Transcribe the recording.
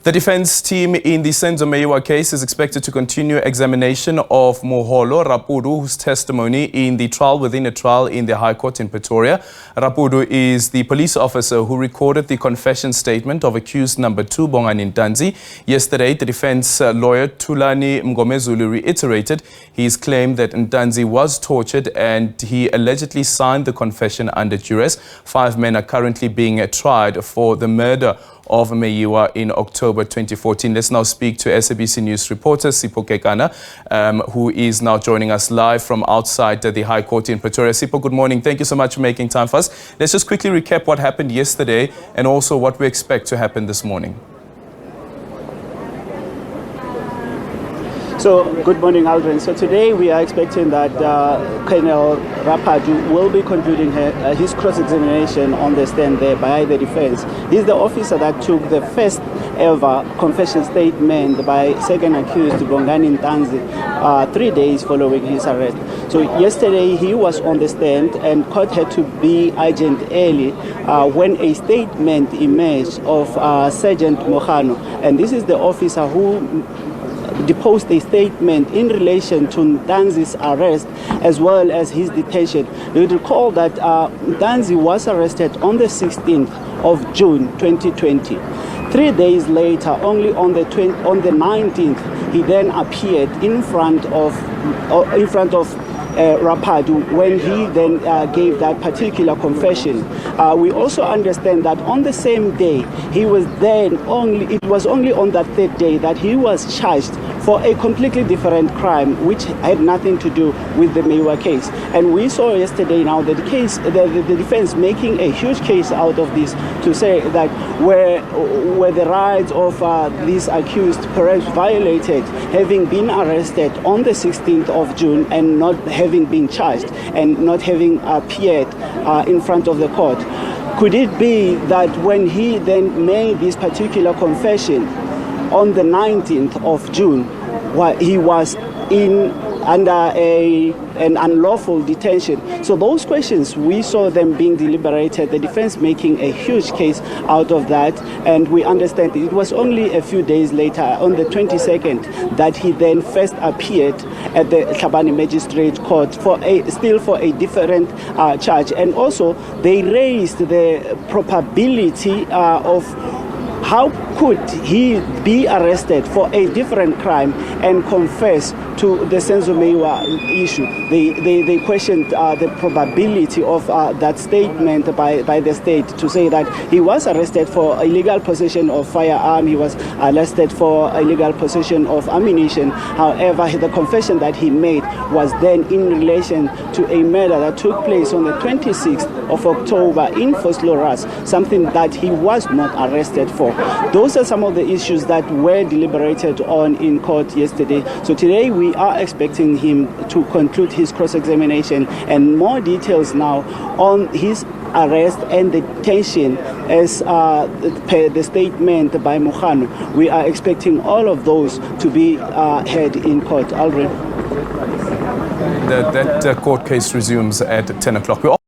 The defense team in the Senzo Meyiwa case is expected to continue examination of Moholo Raphadu, whose testimony in the trial within a trial in the High Court in Pretoria. Raphadu is the police officer who recorded the confession statement of accused number 2, Bongani Ntanzi. Yesterday, the defense lawyer Thulani Mngomezulu reiterated his claim that Ntanzi was tortured and he allegedly signed the confession under duress. 5 men are currently being tried for the murder of Meyiwa in October 2014. Let's now speak to SABC News reporter Sipho Kekana, who is now joining us live from outside the High Court in Pretoria. Sipho, good morning. Thank you so much for making time for us. Let's just quickly recap what happened yesterday and also what we expect to happen this morning. So, good morning, Aldrin. So today we are expecting that Colonel Raphadu will be concluding his cross-examination on the stand there by the defense. He's the officer that took the first ever confession statement by second accused Bongani Ntanzi 3 days following his arrest. So yesterday he was on the stand and court had to be urgent early when a statement emerged of Sergeant Mohano, and this is the officer who deposed a statement in relation to Ntanzi's arrest as well as his detention. You recall that Ntanzi was arrested on the 16th of June 2020. 3 days later, only on the 19th, he then appeared in front of Raphadu when he then gave that particular confession. We also understand that on the same day, it was only on that third day that he was charged for a completely different crime which had nothing to do with the Meyiwa case. And we saw yesterday now that the defense making a huge case out of this to say that where the rights of these accused perhaps violated, having been arrested on the 16th of June and not having been charged and not having appeared in front of the court. Could it be that when he then made this particular confession on the 19th of June, he was under an unlawful detention? So those questions, we saw them being deliberated, the defense making a huge case out of that, and we understand it was only a few days later, on the 22nd, that he then first appeared at the Tlhabane Magistrate Court still for a different charge. And also they raised the probability of how could he be arrested for a different crime and confess to the Senzo Meyiwa issue. They questioned the probability of that statement by the state to say that he was arrested for illegal possession of firearm, he was arrested for illegal possession of ammunition. However, the confession that he made was then in relation to a murder that took place on the 26th of October in Vosloorus, something that he was not arrested for. Those are some of the issues that were deliberated on in court yesterday. So today we are expecting him to conclude his cross-examination and more details now on his arrest and detention as per the statement by Mohano. We are expecting all of those to be heard in court. Already. That court case resumes at 10 o'clock.